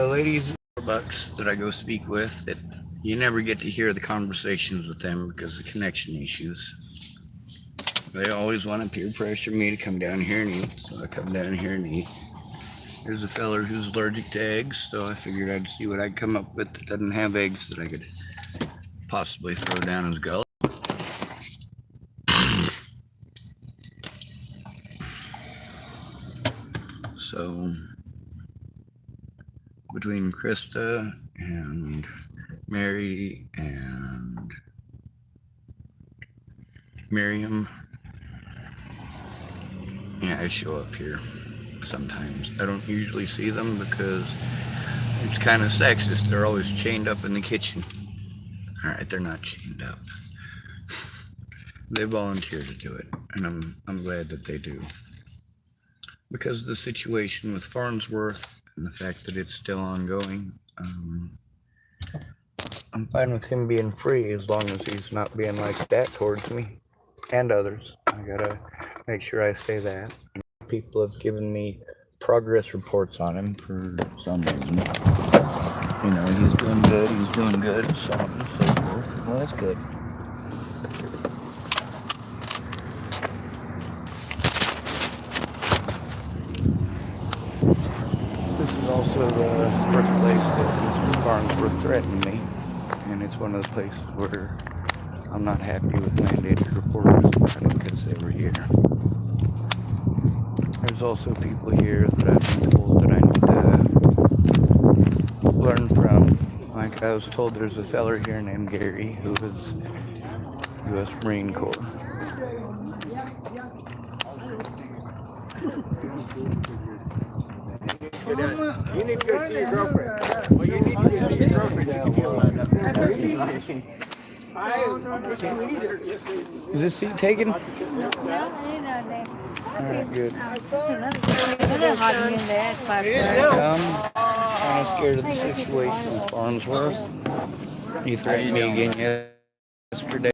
The ladies bucks that I go speak with, you never get to hear the conversations with them because of connection issues. They always want to peer pressure me to come down here and eat, so I come down here and eat. There's a feller who's allergic to eggs, so I figured I'd see what I'd come up with that doesn't have eggs that I could possibly throw down his gullet. So, between Krista and Mary and Miriam, yeah, I show up here sometimes. I don't usually see them because it's kind of sexist. They're always chained up in the kitchen. Alright, they're not chained up. They volunteer to do it, and I'm glad that they do. Because of the situation with Farnsworth and the fact that it's still ongoing, I'm fine with him being free as long as he's not being like that towards me and others. I gotta make sure I say that. People have given me progress reports on him for some reason. You know, he's doing good, so on and so forth. Well, that's good. This is also the first place that Mr. Farnsworth threatened me, and it's one of the places where I'm not happy with mandated reporters because they were here. There's also people here that I've been told that I need to learn from. Like I was told there's a feller here named Gary who is U.S. Marine Corps. You need to go see your girlfriend. Well, you need to go see your girlfriend. You can deal with that. Is this seat taken? No, I Alright, good. I'm kind of scared of the situation with Farnsworth. He threatened me again yesterday.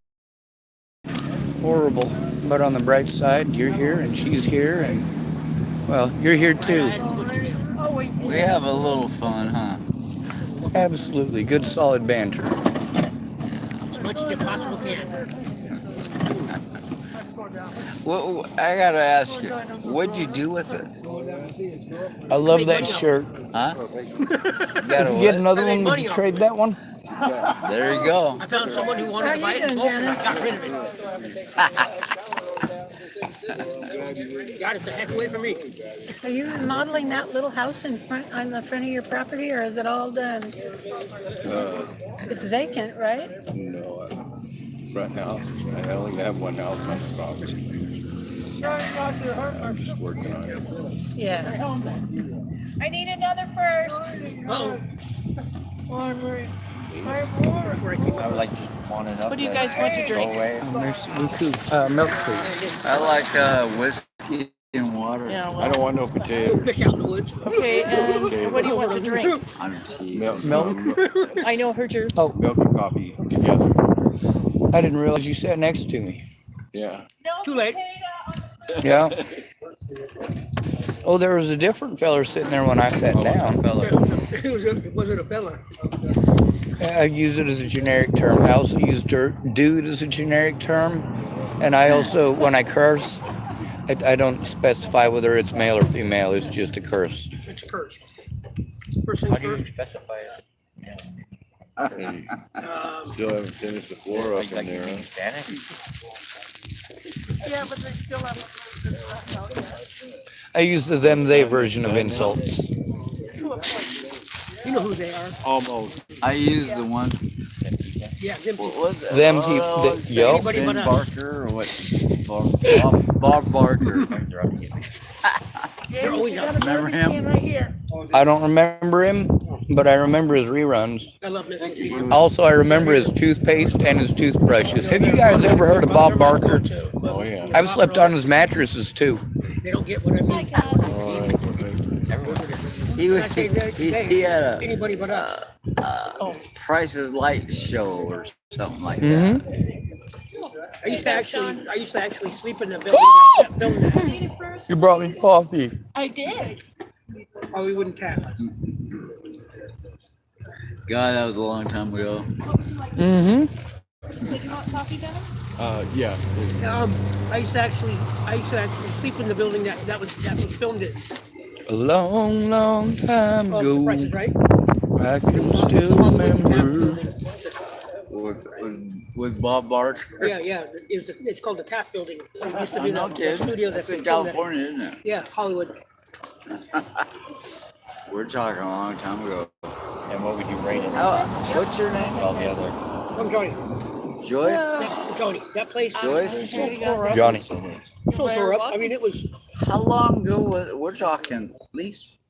Horrible. But on the bright side, you're here and she's here and, well, you're here too. We have a little fun, huh? Absolutely. Good solid banter. As much as you possibly can. Well, I gotta ask you, what'd you do with it? I love that shirt. Huh? If you get another one, would you trade that one? There you go. I found someone who wanted to buy it. I got rid of it. Got it the heck away from me. Are you remodeling that little house in front on the front of your property, or is it all done? It's vacant, right? No, right now I only have one house on the property. I'm just working on it. Yeah. I need another first. Oh, I would like one and up. What do you guys want to drink? Milk, please. I like whiskey and water. Yeah, I well, don't want no potatoes. fish out in the woods. okay, and what do you want to drink? I'm tea. Milk, I know, heard your, milk and coffee together. I didn't realize you sat next to me. Yeah. Too late. Yeah. Oh, there was a different feller sitting there when I sat down. It wasn't a fella. I use it as a generic term. I also use dude as a generic term. And I also, when I curse, I don't specify whether it's male or female. It's just a curse. It's a curse. First things first. specify it? Still haven't finished the floor up in there. Yeah, but they still have. I use the them, they version of insults. You know who they are. Almost. I use the one. Yeah, them What people. was it? Them Oh, people that was yell. Anybody Ben but us. Barker or what? Bob Barker. They're always out. Remember him? Right here. I don't remember him, but I remember his reruns. I love Mississippi. Also, I remember his toothpaste and his toothbrushes. Have you guys ever heard of Bob Barker? Oh, yeah. I've slept on his mattresses too. They don't get what I mean. He had a Anybody but us. Price is Light show or something like that. I used to actually sleep in the building. You brought me coffee. I did. Oh, we wouldn't tap. God, that was a long time ago. Mm-hmm. Yeah. I used to actually sleep in the building that was filmed in. A long, long time The ago, Price is Right. I can still remember. With Bob Barker. Yeah. It's called the Taft Building. It used to be No the kidding. studio That's that in they filmed at. California, isn't it? Yeah, Hollywood. We're talking a long time ago. And what would you rate it? What's your name? All the other. I'm Johnny. Joy? Johnny. That place. Joyce? So tore up. Johnny. So tore up. I mean, it was. How long ago was we're talking? At least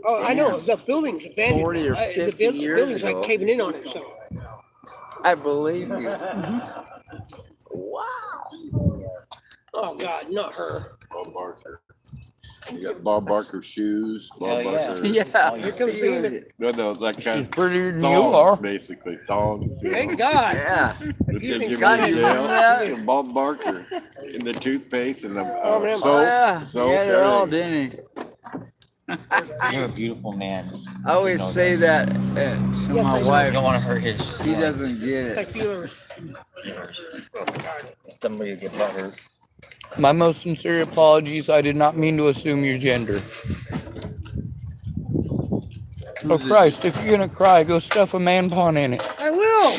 Oh, I know. The building's abandoned. 40 or 50 the years building's ago. like caving in on itself. I believe you. Oh God, not her. Bob Barker. You got Bob Barker shoes. Bob Hell yeah. Barker. Yeah. Here comes Behemoth. No, that kind of Prettier than you thongs, are. basically. Thongs. You Thank know. God. Yeah. But You then think give God, me you jail. remember that? And Bob Barker. And the toothpaste and the man. soap. Oh, yeah. Soap, He had it all, everything. didn't he? You're a beautiful man. I always say that to my I wife. don't want to hurt his. She doesn't get Like it. feelers. Somebody get better. My most sincere apologies. I did not mean to assume your gender. Oh Christ, if you're gonna cry, go stuff a man pawn in it. I will.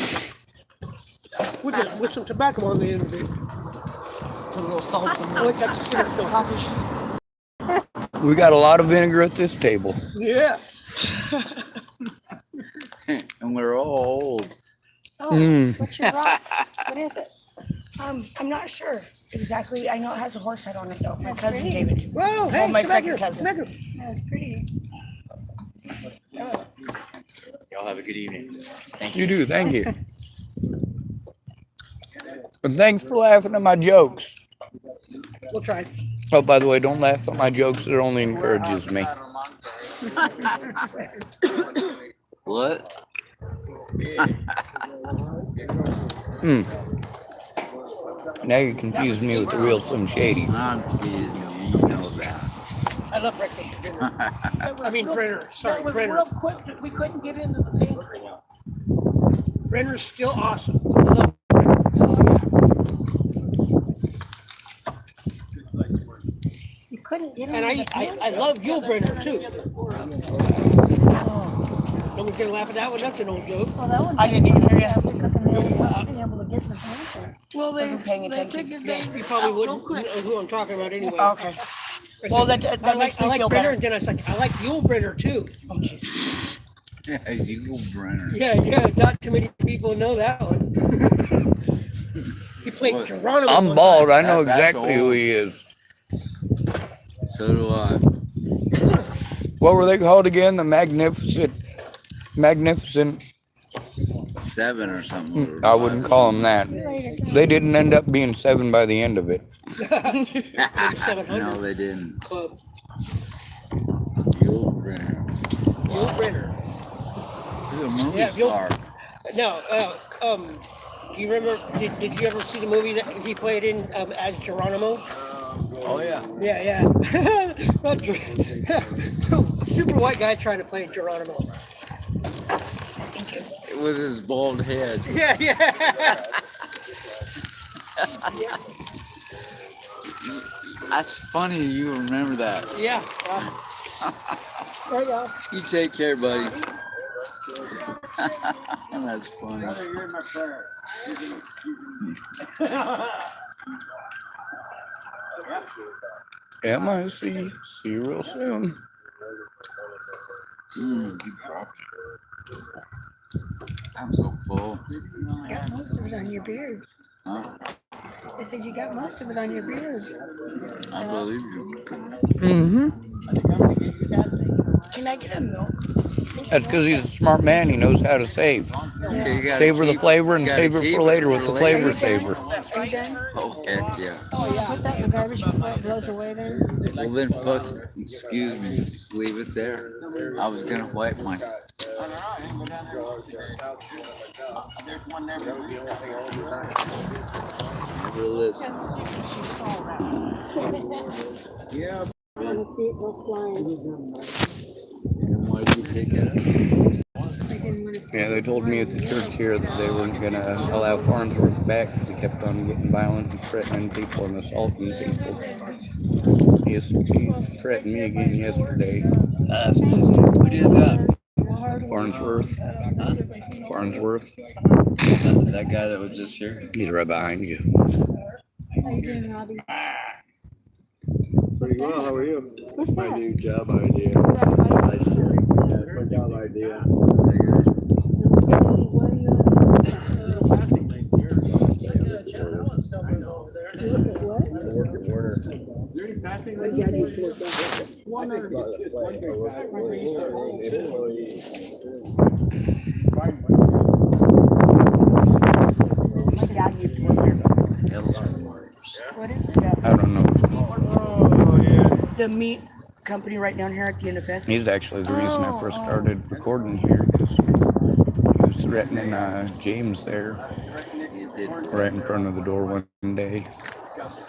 With some tobacco on the end of it. I like that cigarette film. We got a lot of vinegar at this table. Yeah. And we're all old. What's your rock? What is it? I'm not sure exactly. I know it has a horse head on it though. My cousin gave it to me. Well, hey, my come back second here. cousin. Come back here. That's pretty. Y'all have a good evening. Thank You do, thank you. And thanks for laughing at my jokes. We'll try. Oh, by the way, don't laugh at my jokes. It only encourages me. What? Now you confuse me with the real Slim Shady. I'm teasing you. You know that. I love breakfast dinner. I mean Brenner. Sorry, That was Brenner. real quick that we couldn't get into the pantry. Brenner's still awesome. I love You couldn't get And into the pantry. I love Yule Brenner too. No one's gonna laugh at that one. That's an old joke. Well, that one. I didn't even hear you. Being able to get the pantry. Well, Wasn't paying attention. figured they. You probably wouldn't know who I'm talking about anyway. Okay. I Well, said, that I makes like me feel Brenner, better. and then I was like, I like Yule Brenner too. Oh, jeez. Yeah, you go Brenner. Yeah. Not too many people know that one. He played Geronimo. I'm one bald. time. I know That's exactly who old. he is. So do I. What were they called again? The Magnificent 7 or something. I wouldn't call them that. They didn't end up being 7 by the end of it. Maybe 700 No, they didn't. Club. Yule Brenner. Yule Brenner. He's a movie Yeah, Yule- star. No, do you remember? Did you ever see the movie that he played in as Geronimo? Oh, yeah. Yeah. Super white guy trying to play Geronimo. With his bald head. Yeah. That's funny you remember that. Yeah. There you go. You take care, buddy. That's funny. MIC. See you real soon. I'm so full. You got most of it on your beard. Huh? I said you got most of it on your beard. I believe you. Can I get a milk? That's because he's a smart man. He knows how to save. Okay, you gotta Savor the keep- flavor and you gotta save it keep for later with the flavor Are saver. you done? Oh, heck yeah. Put that in the garbage before it blows away there. Well, then, fuck, excuse me. Just leave it there. I was gonna wipe my. Never listen. Yeah. Want to see it go flying. Then why did you take it? I didn't want to Yeah, they told me at the church here that they weren't going to allow Farnsworth back because he kept on getting violent and threatening people and assaulting people. He threatened me again yesterday. Who did that? Farnsworth. Huh? Farnsworth. That guy that was just here? He's right behind you. Pretty well, how are you? What's My that? new job idea. My job idea. My dad used to work there. What is it? I don't know. The meat company right down here at the end of Fifth. He's actually the reason I first started recording here because he was threatening James there right in front of the door one day.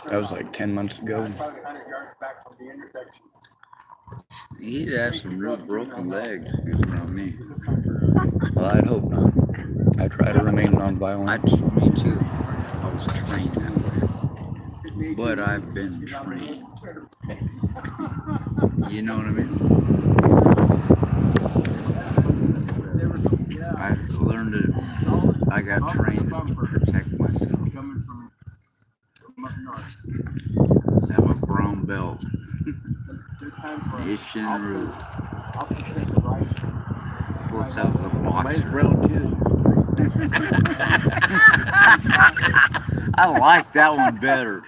That was like 10 months ago. He'd have some real broken legs if he was around me. Well, I'd hope not. I try to remain nonviolent. Me too. I was trained that way. But I've been trained. You know what I mean? I learned it. I got trained to protect myself. I have a brown belt. Ishinru. What's that was a boxer. Brown too. I like that one better.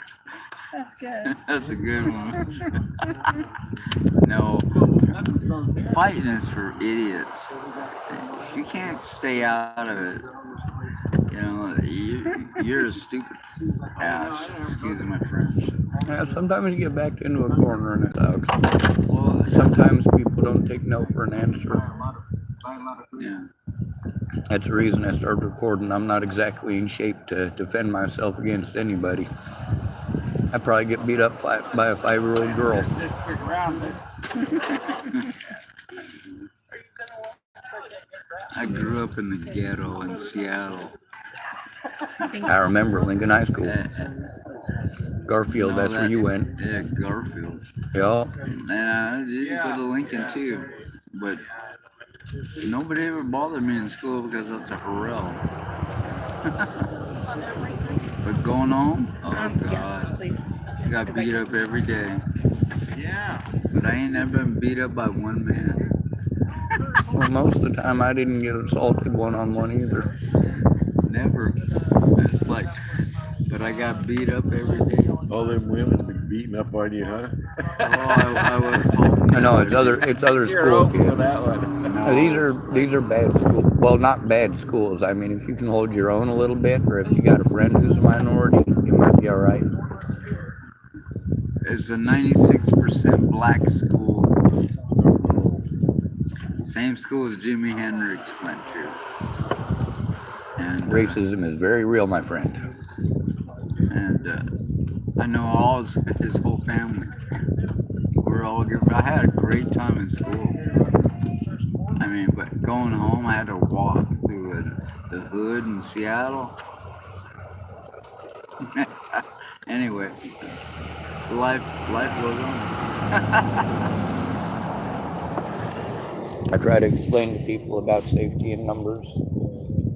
That's good. That's a good one. No, fighting is for idiots. If you can't stay out of it, you know, you're a stupid ass. Excuse my French. Yeah, sometimes you get backed into a corner and it's out. Well, Sometimes people don't take no for an answer. yeah. That's the reason I started recording. I'm not exactly in shape to defend myself against anybody. I probably get beat up by a 5-year-old girl. I grew up in the ghetto in Seattle. I remember Lincoln High School. Garfield, No, that's where you went. Yeah, Garfield. Yeah. And I did go to Lincoln too, but nobody ever bothered me in school because that's a Harrell. But going home, oh God, I got beat up every day. Yeah, but I ain't never been beat up by one man. Well, most of the time I didn't get assaulted one-on-one either. Never. It's like, but I got beat up every day. All them women been beating up on you, huh? Oh, I was hoping. I know it's other school kids. That one. These are bad schools. Well, not bad schools. I mean, if you can hold your own a little bit, or if you got a friend who's a minority, you might be all right. It's a 96% black school. Same school as Jimi Hendrix went to. And Racism is very real, my friend. and I know all his whole family. We're all good. I had a great time in school. I mean, but going home, I had to walk through the hood in Seattle. Anyway, life goes on. I try to explain to people about safety in numbers.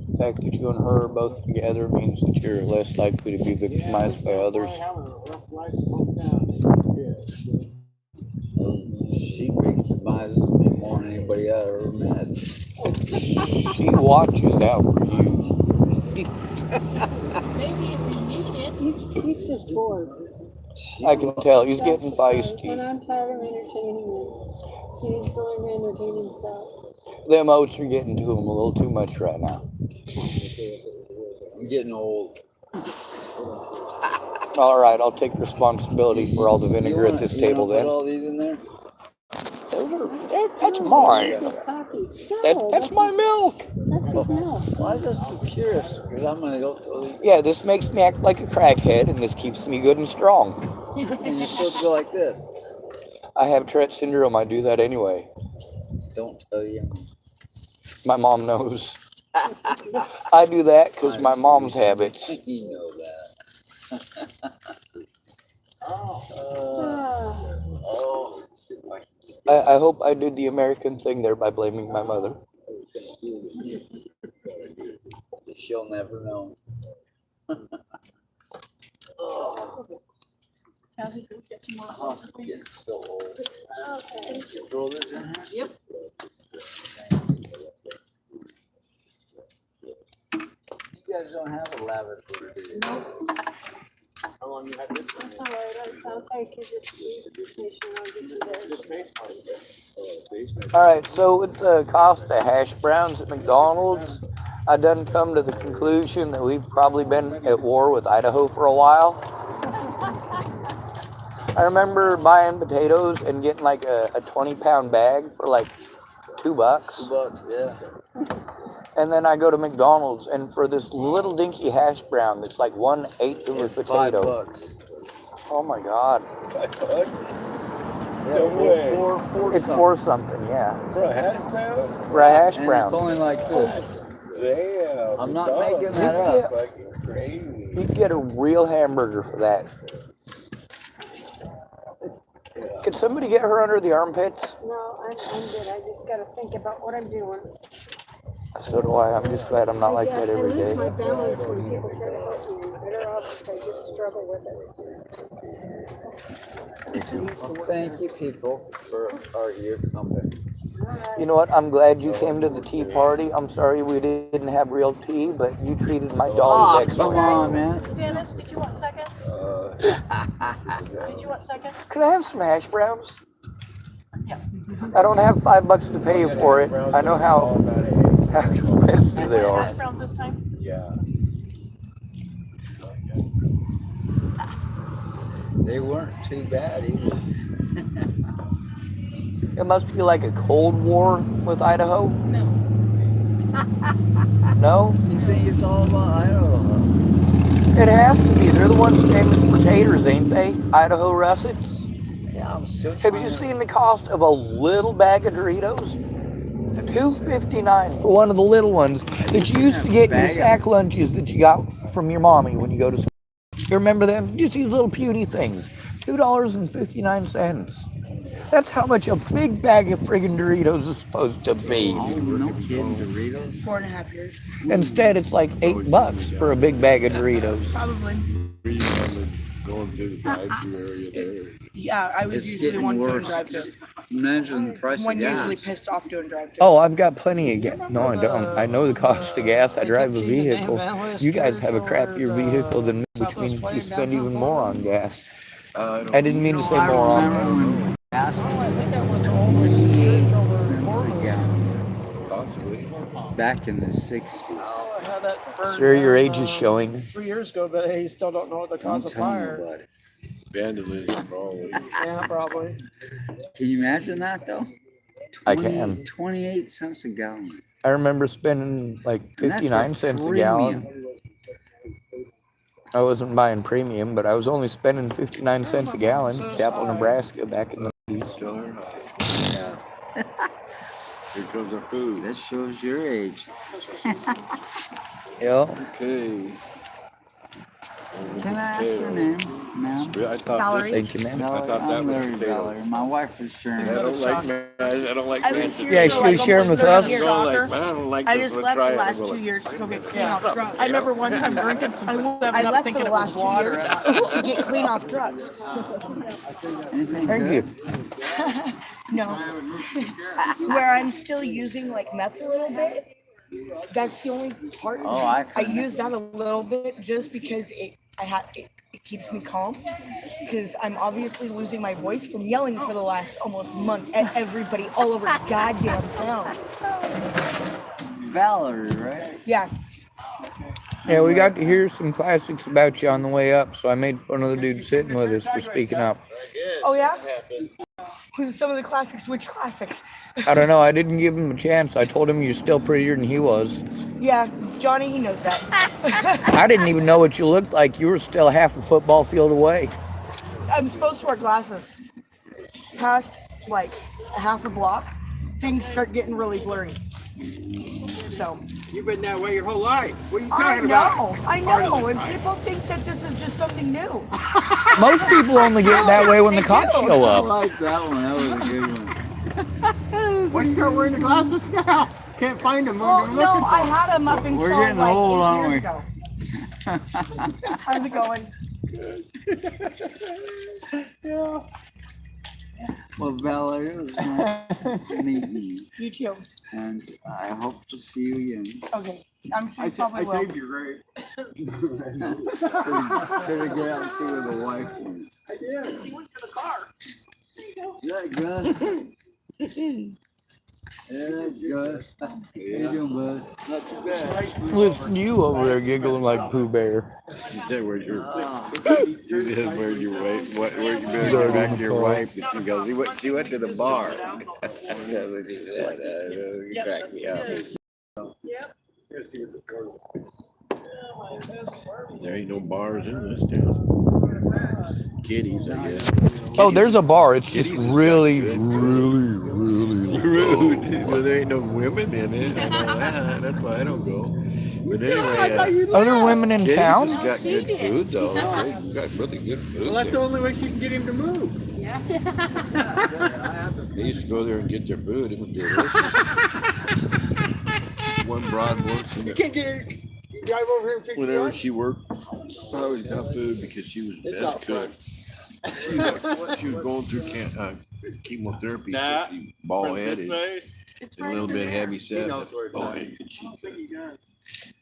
The fact that you and her are both together means that you're less likely to be victimized by others. She victimizes me more than anybody I ever met. She watches out for you. He's just bored. I can tell he's getting feisty. And I'm tired of entertaining him. He needs to learn to entertain himself. Them oats are getting to him a little too much right now. I'm getting old. All right, I'll take responsibility for all the vinegar at this table Put then. all these in there? That's mine. No, That's my milk. That's his milk. Well, I'm just curious because I'm gonna go through these. Yeah, this makes me act like a crackhead, and this keeps me good and strong. And you're supposed to go like this. I have Tourette syndrome. I do that anyway. Don't tell you. My mom knows. I do that because my mom's habits. You know that. I hope I did the American thing there by blaming my mother. She'll never know. Getting so old. Throw this in here? Yep. You guys don't have a lavatory, do you? How long you had this? That's all right. I'll take his information. I'll give you theirs. This makes part. All right, so with the cost of hash browns at McDonald's, I done come to the conclusion that we've probably been at war with Idaho for a while. I remember buying potatoes and getting like a 20-pound bag for like $2. $2, yeah. And then I go to McDonald's, and for this little dinky hash brown that's like 1/8 of a It's potato. $5. Oh my God. Yeah, four It's something. for something, yeah. For a hash brown? For a hash And brown. it's only like this. Damn. I'm not McDonald's making that is up. Fucking crazy. You can get a real hamburger for that. Could somebody get her under the armpits? No, I'm good. I just gotta think about what I'm doing. So do I. I'm just glad I'm not like that every I lose my day. balance when people try to help me. I'm better off if I just struggle with it. Well, thank you, people, for your company. You know what? I'm glad you came to the tea party. I'm sorry we didn't have real tea, but you treated my dogs Come excellent. on, man. Dennis, did you want seconds? Did you want seconds? Could I have some hash browns? Yeah. I don't have $5 to pay you for it. I know how expensive they Hash are. browns this time? Yeah. They weren't too bad either. It must be like a Cold War with Idaho. No. No? You think it's all about Idaho? It has to be. They're the ones famous for taters, ain't they? Idaho russets. Yeah, I'm still Have trying you to- seen the cost of a little bag of Doritos? $2.59 for one of the little ones that you used to get in your sack lunches that you got from your mommy when you go to school. You remember them? Just these little puny things. $2.59. That's how much a big bag of friggin' Doritos is supposed to be. Oh, no kidding, Doritos. 4.5 years. Instead, it's like $8 for a big bag of Doritos. Probably. Going to the drive-thru area there. Yeah, I was It's usually the getting one doing worse. drive-thru. Imagine the price of One usually gas. pissed off doing drive-thru. Oh, I've got plenty of gas. No, I don't. I know the cost of gas. I drive a vehicle. You guys have a crappier vehicle than me, which means you spend even more on gas. I didn't mean to say more I on. remember when gas was 28 cents a gallon Possibly. back in the 60s. I had that burned Sir, your down, age is showing. 3 years ago, but he still don't know what the Don't cause of tell me fire. about it. Vandalism, probably. Yeah, probably. Can you imagine that though? I can. 28 cents a gallon. I remember spending like And that's 59 for cents a gallon. premium. I wasn't buying premium, but I was only spending 59 cents a gallon. Chapel, Nebraska, back in the 80s. Tell her. Here comes our food. That shows your age. Yeah. Okay. Can I ask your name, ma'am? I thought Valerie. Thank you, man. Valerie, thought that I'm was Larry potato. Valerie. My wife is Sharon. I don't like I don't like I was fancy. here Yeah, for she like was sharing almost with 30 us. years. I don't like I this. just Let's left try the it. last We'll- 2 years to go get clean off drugs. I remember one time drinking some 7 I Up left thinking the it was last 2 water. years to get clean off drugs. Anything Thank good? you. No. Where I'm still using like meth a little bit. That's the only part. Oh, I I couldn't. use that a little bit just because it keeps me calm. Because I'm obviously losing my voice from yelling for the last almost month at everybody all over goddamn town. Valerie, right? Yeah. Yeah, we got to hear some classics about you on the way up, so I made fun of the dude sitting with us for speaking up. Oh yeah? Who's some of the classics? Which classics? I don't know. I didn't give him a chance. I told him you're still prettier than he was. Yeah, Johnny, he knows that. I didn't even know what you looked like. You were still half a football field away. I'm supposed to wear glasses. Past like a half a block, things start getting really blurry. So You've been that way your whole life. What are you I talking about? know, I Part of know, it, and right? people think that this is just something new. Most people only get that way when the They cops do. show I up. like that one. That was a good one. Why you start wearing the glasses now? Can't find them. Well, I'm no, looking for I 'em. had them up until We're getting like old, 8 aren't years we? ago. How's it going? Well, Valerie, it was nice meeting you. You too. And I hope to see you again. Okay, I'm sure you I probably will. saved your grave. Better get out and see where the wife went. I did. He went to the car. Is that good? Yeah, that's good. How you doing, bud? Not too bad. Listen to you over there giggling like Pooh Bear. You said where's your you said where's your wife? Where's you better get back to your wife? And she goes, she went to the bar. That's what she said. You cracked me up. There ain't no bars in this town. Kitties, I guess. Oh, there's a bar. It's just Kitties is really, good. really Rude. Well, there ain't no women in it. I know that. That's why I don't go. But anyway, Are there women in Kitties town? has got good food though. They've got really good food. Well, that's the there. only way she can get him to move. They used to go there and get their food. It was delicious. One broad worked in You it. can't get her. You drive over here and pick Whenever her up. she worked, I always got food because she was the best cook. She was going through chemotherapy. Nah. So she bald headed, place. and a little bit heavy set. knows where it's Oh, at. and she cooked.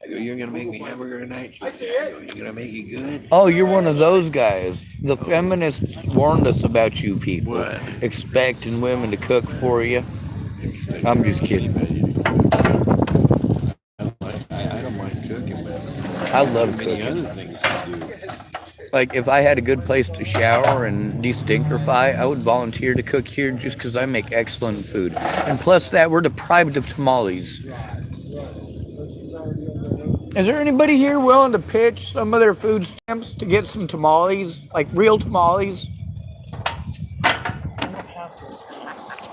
I go, you're gonna make me hamburger tonight? She goes, I go, you're gonna make it good? Oh, you're one of those guys. The feminists warned us about you people. What? Expecting women to cook for you. I'm just kidding. I don't mind cooking, but I love many cooking. other things to do. Like, if I had a good place to shower and de-stinkerify, I would volunteer to cook here just because I make excellent food. And plus that, we're deprived of tamales. Is there anybody here willing to pitch some of their food stamps to get some tamales? Like real tamales?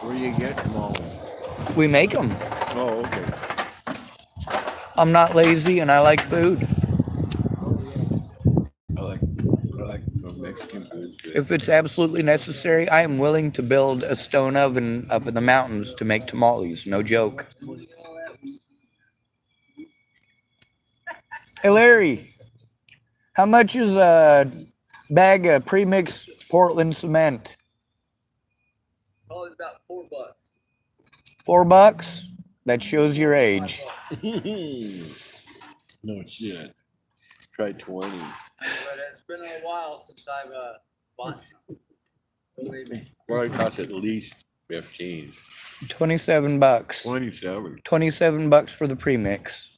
Where do you get them all? We make them. Oh, okay. I'm not lazy and I like food. I like Mexican food. If it's absolutely necessary, I am willing to build a stone oven up in the mountains to make tamales. No joke. Hey Larry, how much is a bag of pre-mixed Portland cement? Probably about $4. $4? That shows your age. No shit. Try 20. But it's been a while since I've bought some. Believe me. Probably cost at least 15. $27. 27. $27 for the premix.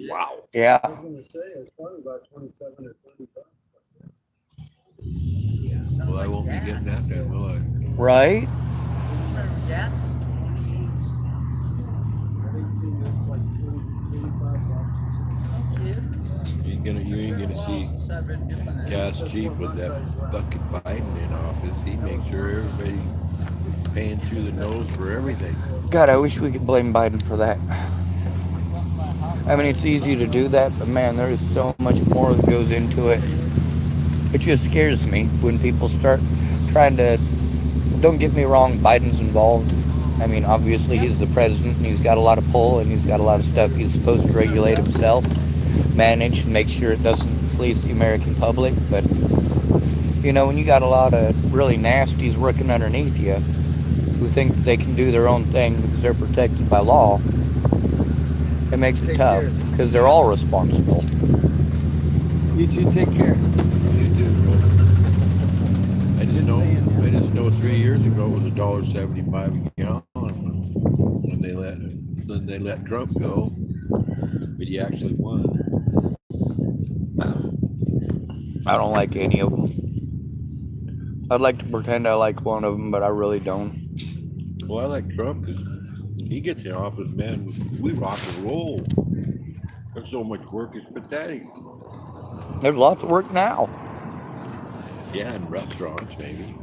Wow. Yeah. Well, I won't be getting that then, will I? Right? Gas? You ain't gonna see gas cheap with that fucking Biden in office. He makes sure everybody's paying through the nose for everything. God, I wish we could blame Biden for that. I mean, it's easy to do that, but man, there is so much more that goes into it. It just scares me when people start trying to, don't get me wrong, Biden's involved. I mean, obviously he's the president and he's got a lot of pull and he's got a lot of stuff he's supposed to regulate himself, manage and make sure it doesn't fleece the American public. But, you know, when you got a lot of really nasties working underneath you who think they can do their own thing because they're protected by law, it makes it tough because they're all responsible. You two take care. You do, bro. I just know 3 years ago it was $1.75 a gallon when they let Trump go, but he actually won. I don't like any of them. I'd like to pretend I like one of them, but I really don't. Well, I like Trump because he gets in office, man. We rock and roll. There's so much work, it's pathetic. There's lots of work now. Yeah, in restaurants, maybe.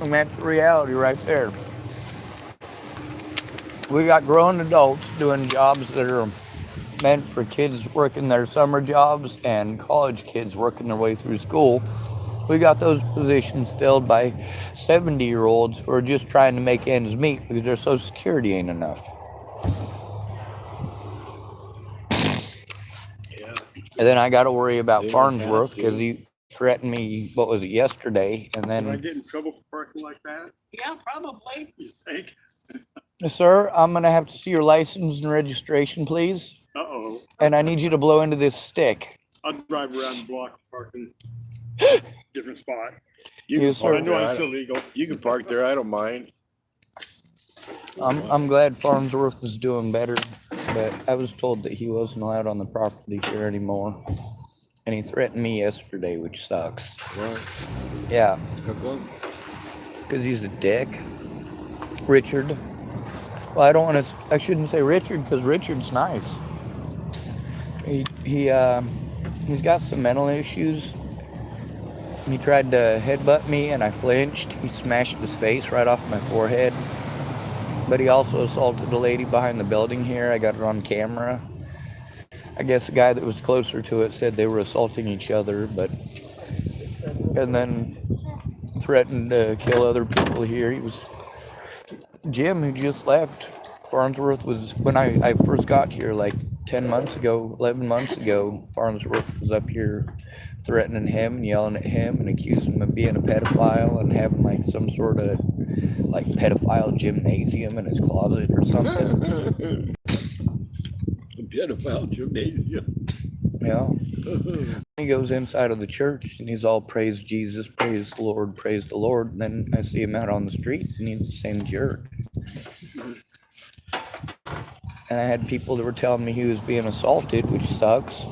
And that's the reality right there. We got grown adults doing jobs that are meant for kids working their summer jobs and college kids working their way through school. We got those positions filled by 70-year-olds who are just trying to make ends meet because their Social Security ain't enough. Yeah. And then I got to worry about They don't have Farnsworth to. because he threatened me, what was it, yesterday? And Did I then, get in trouble for parking like that? Yeah, probably. You think? sir, I'm going to have to see your license and registration, please. Uh-oh. And I need you to blow into this stick. I'll drive around the block, parking different spot. You Yes, can sir. I park know there. I'm still legal. You can park there. I don't mind. I'm glad Farnsworth is doing better, but I was told that he wasn't allowed on the property here anymore. And he threatened me yesterday, which sucks. Well, Yeah, how come? because he's a dick. Richard. Well, I shouldn't say Richard because Richard's nice. He's got some mental issues. He tried to headbutt me and I flinched. He smashed his face right off my forehead. But he also assaulted a lady behind the building here. I got it on camera. I guess the guy that was closer to it said they were assaulting each other, and then threatened to kill other people here. He was Jim, who just left. Farnsworth was, when I first got here, like 10 months ago, 11 months ago, Farnsworth was up here threatening him and yelling at him and accusing him of being a pedophile and having like some sort of like pedophile gymnasium in his closet or something. Pedophile gymnasium. Yeah. He goes inside of the church and he's all praise Jesus, praise the Lord, praise the Lord. And then I see him out on the streets and he's the same jerk. And I had people that were telling me he was being assaulted, which sucks.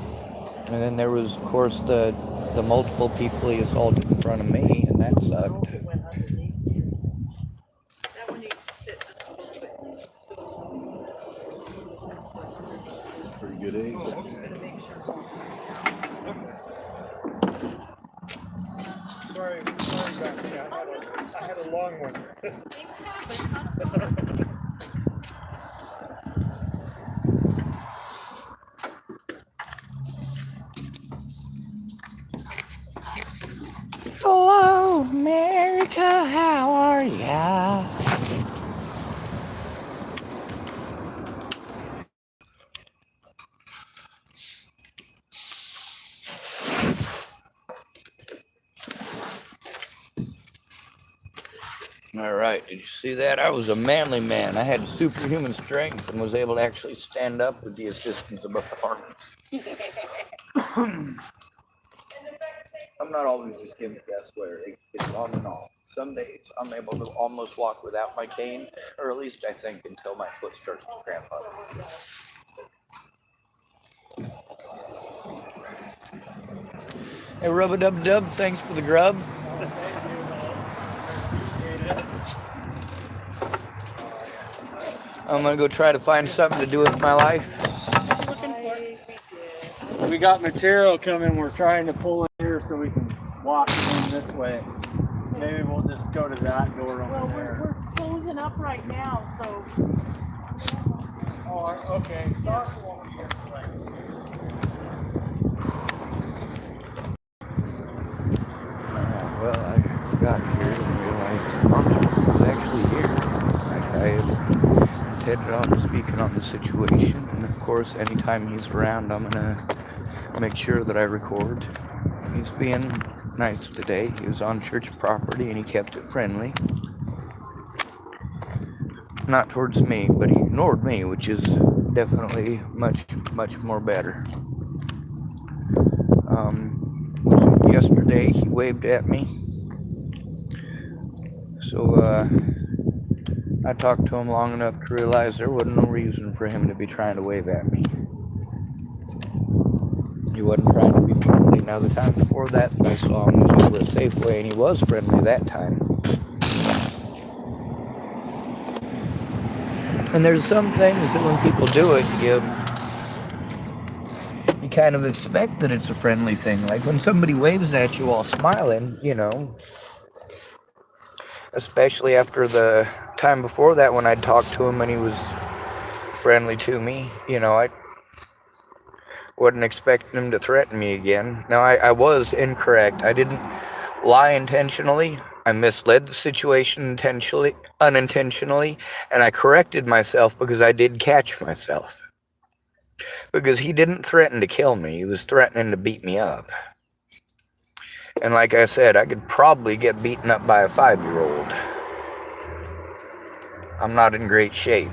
And then there was, of course, the multiple people he assaulted in front of me, and that sucked. That one needs to sit just a little bit. Pretty good egg. I'm just gonna make sure. Sorry about me. I had a long one. Things happen. Hello, America, how are ya? All right, did you see that? I was a manly man. I had superhuman strength and was able to actually stand up with the assistance of a farmer. I'm not always just giving the best way. It's on and off. Some days I'm able to almost walk without my cane, or at least I think until my foot starts to cramp up. Hey, Rub-a-dub-dub, thanks for the grub. I'm gonna go try to find something to do with my life. We got material coming. We're trying to pull in here so we can walk in this way. Maybe we'll just go to that door over Well, there. we're closing up right now, so. Oh, okay. Sorry for what we hear. Well, I got here and realized Farnsworth was actually here. Like I had intended on speaking on the situation, and of course, anytime he's around, I'm gonna make sure that I record. He's being nice today. He was on church property and he kept it friendly. Not towards me, but he ignored me, which is definitely much more better. Yesterday he waved at me, so I talked to him long enough to realize there wasn't no reason for him to be trying to wave at me. He wasn't trying to be friendly. Now the time before that I saw him was over at Safeway and he was friendly that time. And there's some things that when people do it, you kind of expect that it's a friendly thing. Like when somebody waves at you while smiling, you know, especially after the time before that when I'd talked to him and he was friendly to me. You know, I wasn't expecting him to threaten me again. Now, I was incorrect. I didn't lie intentionally. I misled the situation unintentionally, and I corrected myself because I did catch myself. Because he didn't threaten to kill me, he was threatening to beat me up. And like I said, I could probably get beaten up by a 5-year-old. I'm not in great shape.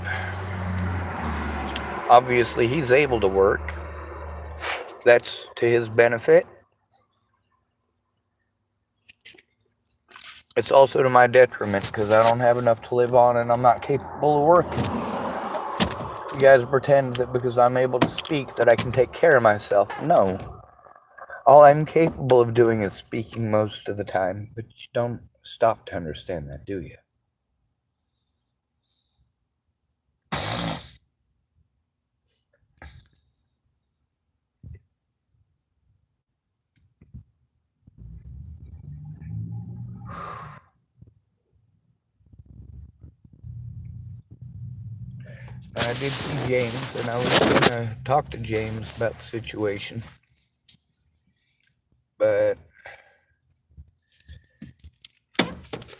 Obviously, he's able to work. That's to his benefit. It's also to my detriment because I don't have enough to live on and I'm not capable of working. You guys pretend that because I'm able to speak that I can take care of myself. No. All I'm capable of doing is speaking most of the time, but you don't stop to understand that, do you? I did see James, and I was going to talk to James about the situation, but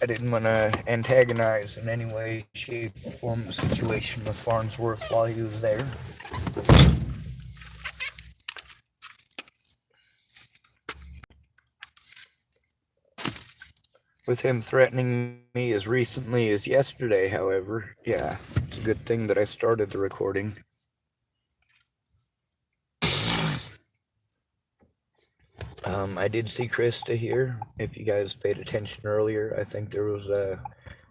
I didn't want to antagonize in any way, shape, or form the situation with Farnsworth while he was there. With him threatening me as recently as yesterday, however, yeah, it's a good thing that I started the recording. I did see Krista here. If you guys paid attention earlier, I think there was a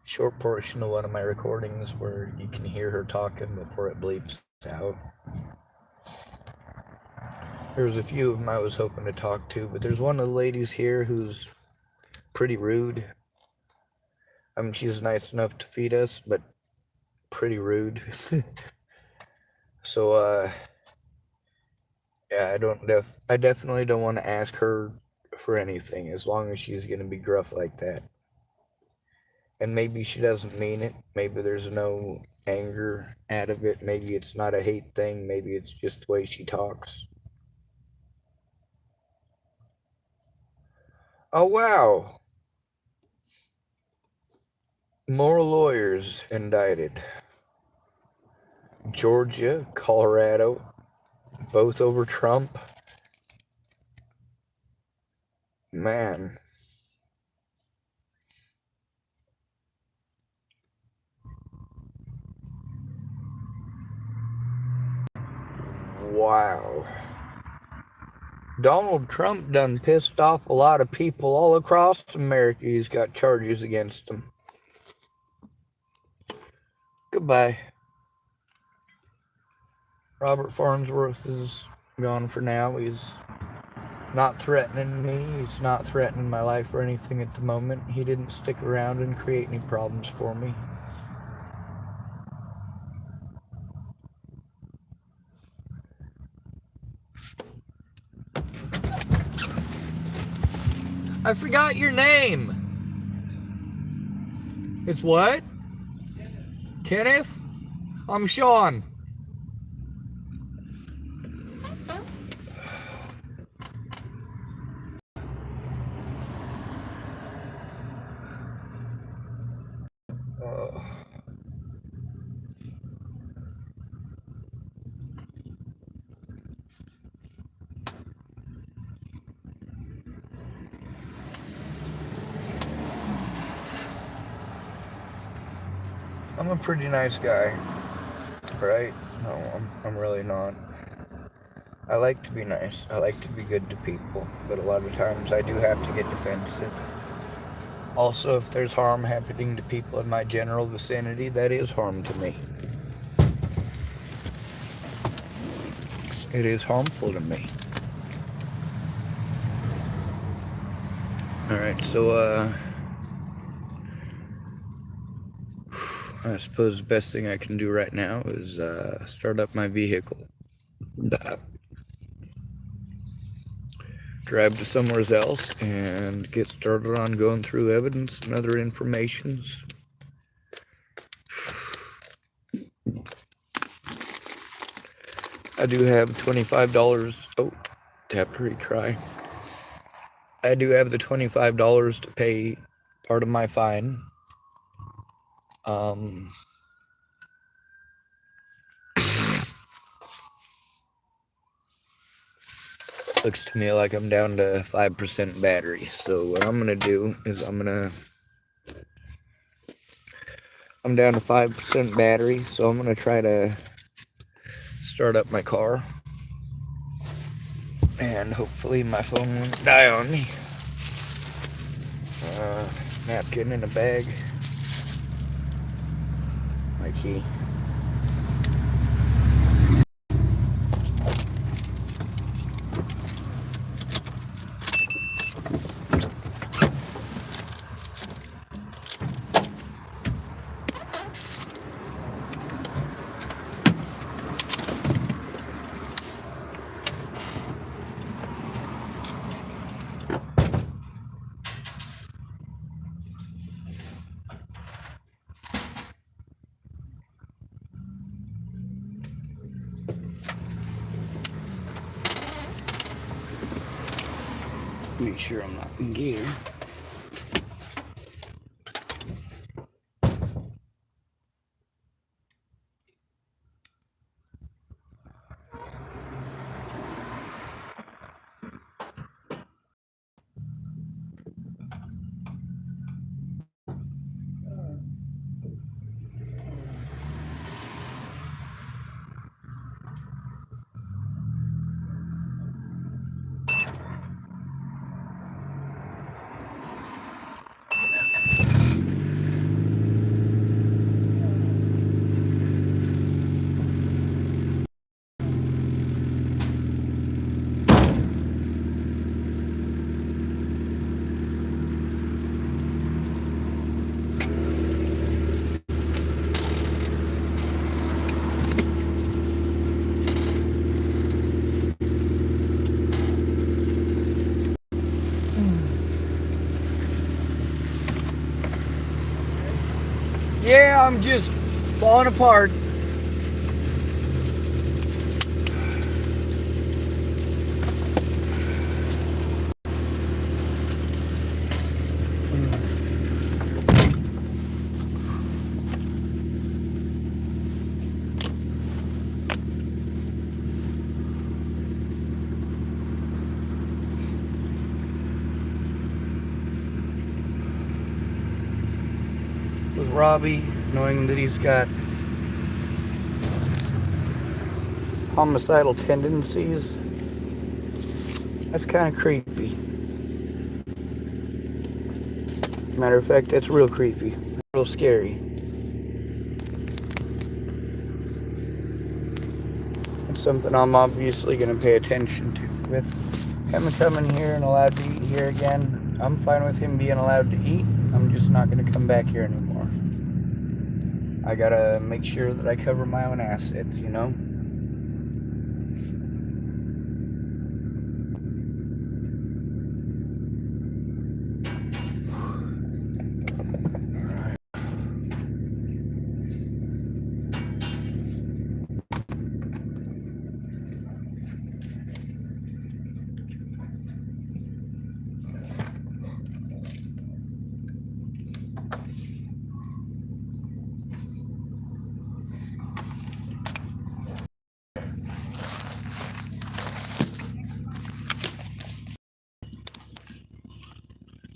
short portion of one of my recordings where you can hear her talking before it bleeps out. There was a few of them I was hoping to talk to, but there's one of the ladies here who's pretty rude. I mean, she's nice enough to feed us, but pretty rude. So, yeah, I definitely don't want to ask her for anything as long as she's going to be gruff like that. And maybe she doesn't mean it. Maybe there's no anger out of it. Maybe it's not a hate thing. Maybe it's just the way she talks. Oh, wow. More lawyers indicted. Georgia, Colorado, both over Trump. Man. Wow. Donald Trump done pissed off a lot of people all across America. He's got charges against him. Goodbye. Robert Farnsworth is gone for now. He's not threatening me. He's not threatening my life or anything at the moment. He didn't stick around and create any problems for me. I forgot your name. It's what? Kenneth? I'm Sean. I'm a pretty nice guy, right? No, I'm really not. I like to be nice. I like to be good to people, but a lot of times I do have to get defensive. Also, if there's harm happening to people in my general vicinity, that is harm to me. It is harmful to me. Alright, so, I suppose the best thing I can do right now is start up my vehicle. drive to somewhere else and get started on going through evidence and other informations. I do have $25. Oh, tap to retry. I do have the $25 to pay part of my fine. Looks to me like I'm down to 5% battery. So what I'm gonna do is I'm down to 5% battery, so I'm gonna try to start up my car, and hopefully my phone won't die on me. Napkin in a bag, my key. Make sure I'm not in gear. Yeah, I'm just falling apart. With Robbie, knowing that he's got homicidal tendencies, that's kind of creepy. Matter of fact, that's real creepy, real scary. It's something I'm obviously going to pay attention to. With him coming here and allowed to eat here again, I'm fine with him being allowed to eat. I'm just not going to come back here anymore. I gotta make sure that I cover my own assets, you know?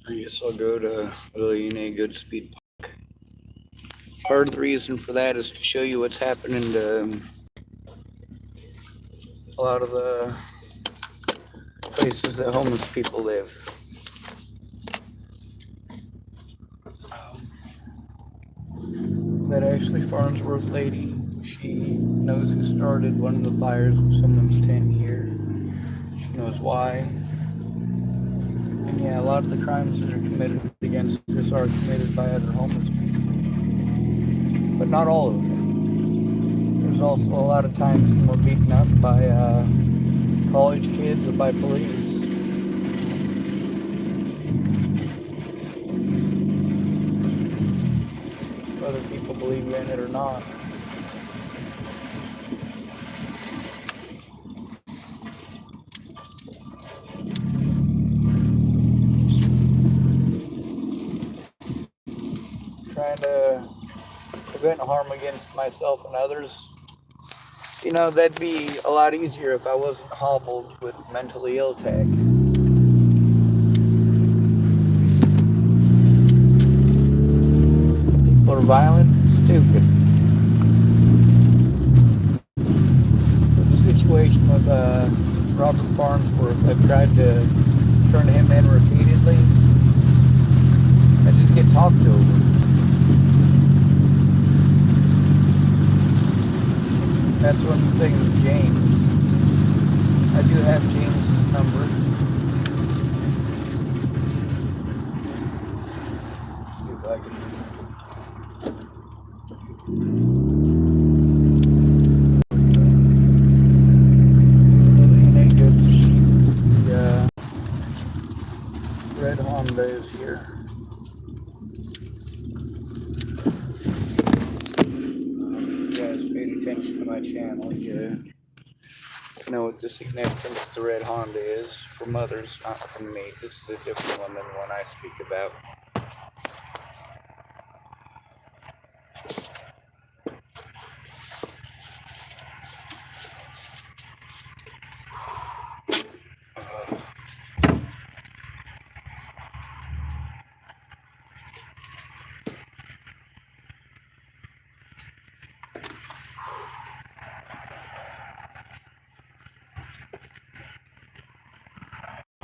I guess I'll go to William A. Goodspeed Park. Part of the reason for that is to show you what's happening to a lot of the places that homeless people live. That Ashley Farnsworth lady, she knows who started one of the fires of someone's tent here. She knows why. And yeah, a lot of the crimes that are committed against us are committed by other homeless people. But not all of them. There's also a lot of times when we're beaten up by college kids or by police. if other people believe in it or not. Trying to prevent harm against myself and others. You know, that'd be a lot easier if I wasn't hobbled with mentally ill tag. People are violent and stupid. With the situation with Robert Farnsworth, I've tried to turn him in repeatedly. I just get talked over. That's one thing with James. I do have James' number. See if I can. Really ain't good to see the red Honda is here. You guys paid attention to my channel. You know what the significance of the red Honda is from others, not from me. This is a different one than the one I speak about.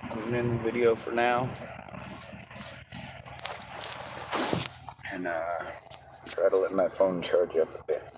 I'm in the video for now. And try to let my phone charge up a bit.